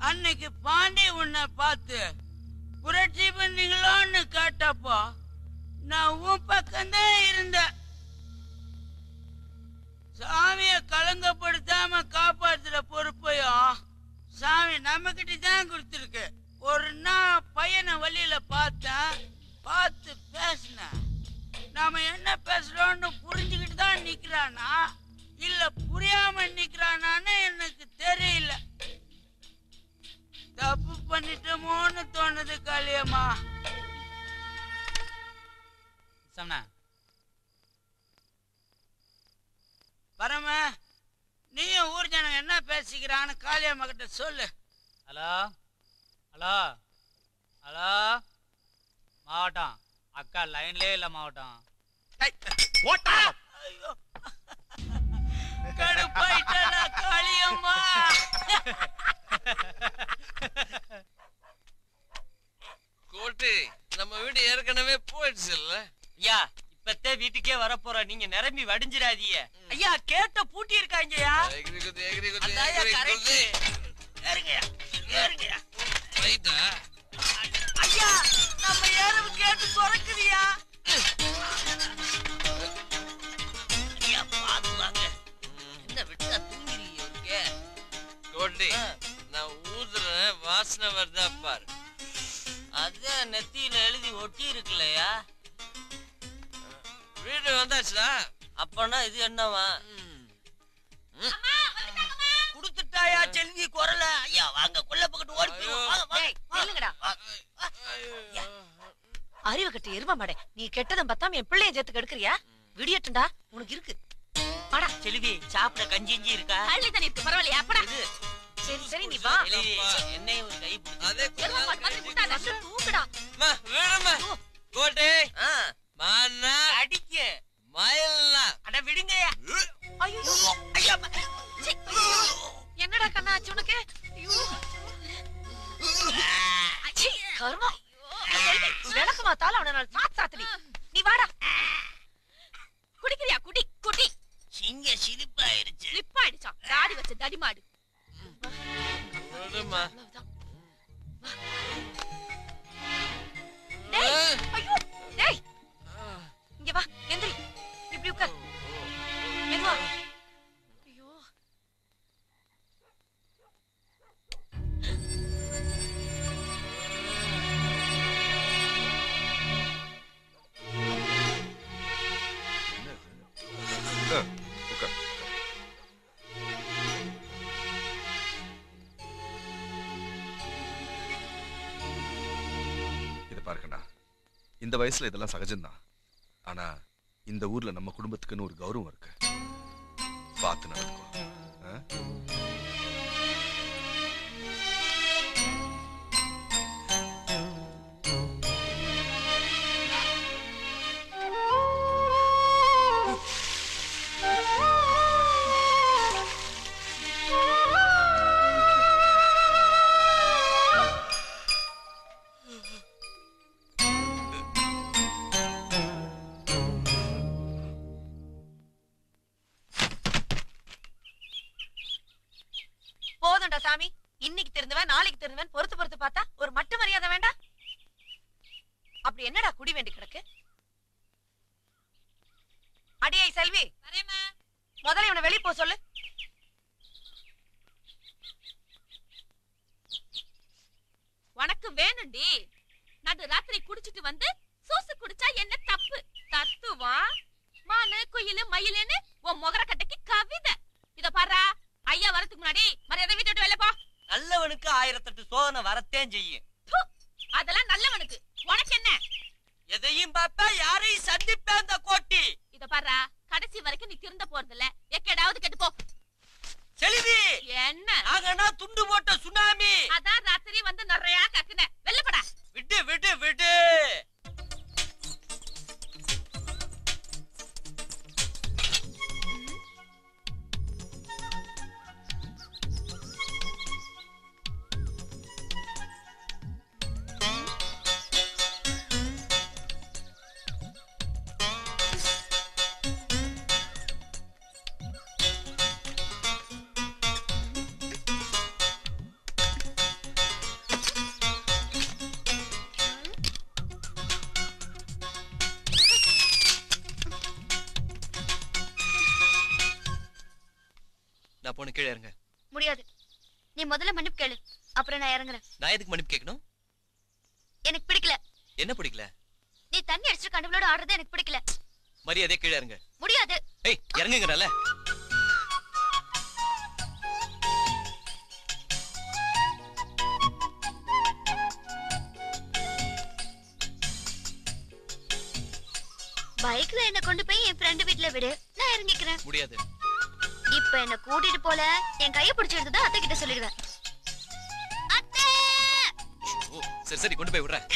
அன்னைக்கு பாண்டி உன்னை பார்த்து புரட்சி பண்ணீங்களோன்னு கேட்டப்போ நான் உன் பக்கம்தான் இருந்தேன். சாமிய கலங்கப்படுத்தாம காப்பாத்துற பொறுப்பையும் சாமி நம்ம கிட்ட தான் கொடுத்துருக்கு. ஒரு நாள் பையனை வழியில பார்த்தேன், பார்த்து பேசினேன். நாம என்ன பேசுறோம்னு புரிஞ்சுக்கிட்டு தான் நிக்கிறானா இல்ல புரியாம நிக்கிறானான்னு எனக்கு தெரியல. தப்பு பண்ணிட்டோமோன்னு தோணுது காளியம்மா. பரம, நீயும் ஊர் ஜனங்க என்ன பேசிக்கிறான்னு காளியம்மா கிட்ட சொல்லு. ஹலோ ஹலோ ஹலோ மாவட்டம் அக்கா லைன்லயே இல்ல மாவட்டம். ஐயோ கடுப்பாயிட்டா காளியம்மா. கோட்டி, நம்ம வீடு ஏற்கனவே போயிடுச்சு இல்ல ஐயா? இப்பத்தே வீட்டுக்கே வர போற, நீங்க நிரம்பி வடிஞ்சிடாதீங்க ஐயா. கேட்ட பூட்டி இருக்காங்கயா. ஐயா நம்ம ஏறவு கேட்டு துறக்குதியா. ஐயா பாத்துவாங்க, என்ன விட்டா தூங்கிருக்கே. கோட்டி, நான் ஊதுறேன், வாசனை வருதா பாரு. அதான் நெத்தியில எழுதி ஒட்டி இருக்குல்லையா? வீடு வந்தாச்சுடா. அப்பனா இது என்னவா? குடுத்துட்டாயா செல்வி குரல? ஐயா வாங்க, கொல்ல பக்கத்து ஓடி நில்லுங்கடா. அறிவு கட்ட எரும மாடே, நீ கெட்டதும் பத்தாம என் பிள்ளைய சேர்த்து கெடுக்கிறியா? விடியட்டுண்டா, உனக்கு இருக்கு. வாடா செல்வி, சாப்பிட கஞ்சி இருக்கா? அள்ளி தண்ணி இருக்கு, பரவாயில்லையா? அப்படா. சரி சரி, நீ வா. செல்வி, என்னையும் ஒரு கை பிடிச்சு. அதே எரும மாடு மாதிரி முட்டாத, தூக்குடா. வேணுமா கோட்டி? மானா அடிக்க மயில்னா அட விடுங்கயா. ஐயோ ஐயா, என்னடா கண்ணா ஆச்சு உனக்கு? ஐயோ அச்சி கர்மம். விளக்கு மாத்தால அவன சாத்தடி. நீ வாடா. குடிக்கிறியா? குடி குடி. சிங்க சிரிப்பாயிருச்சு. ஸ்லிப் ஆயிடுச்சா? தாடி வச்ச தடி மாடு. வேணுமா? டேய் ஐயோ டேய், இங்க வா, எந்திரி. இப்படி உட்கார். மெதுவா. ஐயோ இத பாருங்கண்ணா, இந்த வயசுல இதெல்லாம் சகஜம்தான். ஆனா இந்த ஊர்ல நம்ம குடும்பத்துக்குன்னு ஒரு கௌரவம் இருக்கு. பார்த்து நடக்கும். போதும்டா சாமி. இன்னைக்கு தெரிந்தவன் நாளைக்கு தெரிந்தவன் பொறுத்து பொறுத்து பார்த்தா ஒரு மட்டு மரியாதை வேண்டாம்? அப்படி என்னடா குடி வேண்டி கிடக்கு? அடியை செல்வி, முதல்ல இவனை வெளிய போ சொல்லு. உனக்கு வேணும்டி. நடு ராத்திரி குடிச்சிட்டு வந்து சூசு குடிச்சா என்ன தப்பு? தத்துவா மானு குயிலு மயிலுன்னு உன் முகர கட்டைக்கு கவிதை. இத பாரு, ஐயா வரதுக்கு முன்னாடி மரியாதை வீட்டை விட்டு வெளில போ. நல்லவனுக்கு 1008 சோதனை வரத்தேன் செய்யும். அதெல்லாம் நல்லவனுக்கு. உனக்கு என்ன? எதையும் பார்த்தா யாரையும் சந்திப்பேன் அந்த கோட்டி. இத பாரு, கடைசி வரைக்கும் நீ திருந்த போறது இல்ல. எக்கேடாவது கெட்டு போ. செல்வி, என்ன நாங்கன்னா துண்டு போட்ட சுனாமி. அதான் ராத்திரி வந்து நிறைய கக்குன. வெள்ளப்படா. விடு விடு விடு. மரியாதை கீழே இறங்க. முடியாது. நீ முதல்ல மன்னிப்பு கேளு, அப்புறம் நான் இறங்குறேன். நான் எதுக்கு மன்னிப்பு கேட்கணும்? எனக்கு பிடிக்கல. என்ன பிடிக்கல? நீ தண்ணி அடிச்சு கண்டுகளோட ஆடுறது எனக்கு பிடிக்கல. மரியாதை கீழே இறங்க. முடியாது. ஏய் இறங்குங்கறல. பைக்ல என்ன கொண்டு போய் என் ஃப்ரெண்ட் வீட்ல விடு, நான் இறங்கிக்கிறேன். முடியாது. இப்ப என்ன கூட்டிட்டு போல என் கைய பிடிச்சிருந்தா அத்தை கிட்ட சொல்லிடுவேன். அத்தை! சரி சரி கொண்டு போய் விடுறேன்.